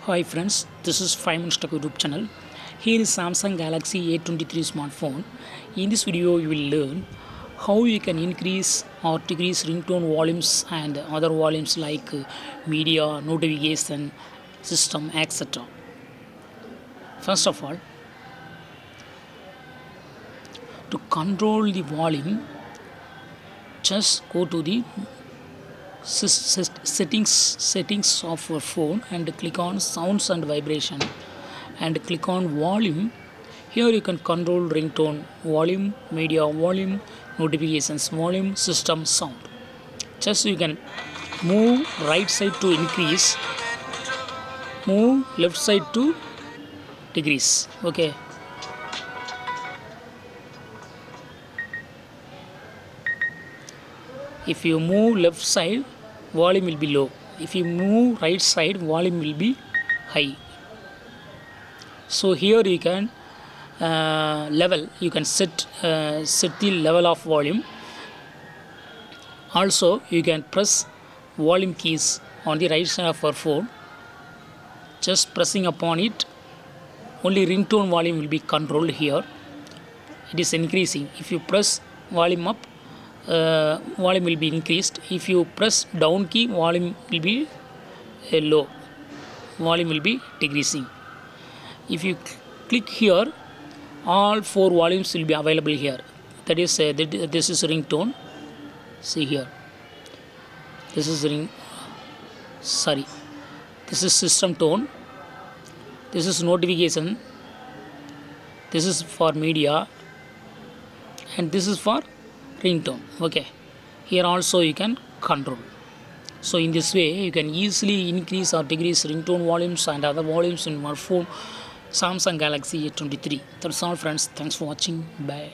Hi friends, this is 5 Minutes Tech YouTube channel. Here is Samsung Galaxy A23 smartphone. In this video, you will learn how you can increase or decrease ringtone volumes and other volumes like media, notification, system, etc. First of all, to control the volume, just go to the settings of your phone and click on sounds and vibration and click on volume. Here you can control ringtone volume, media volume, notifications volume, system sound. Just you can move right side to increase, move left side to decrease. Okay, if you move left side, volume will be low. If you move right side, volume will be high. So here you can level, you can set the level of volume. Also you can press volume keys on the right side of our phone. Just pressing upon it, only ringtone volume will be controlled. Here it is increasing. If you press volume up, volume will be increased. If you press down key, volume will be low, volume will be decreasing. If you click here, all four volumes will be available here. That is this is ringtone. See here, this is this is system tone, this is notification, this is for media, and this is for ringtone. Okay, here also you can control. So in this way you can easily increase or decrease ringtone volumes and other volumes in your phone Samsung Galaxy A23. That's all friends. Thanks for watching. Bye.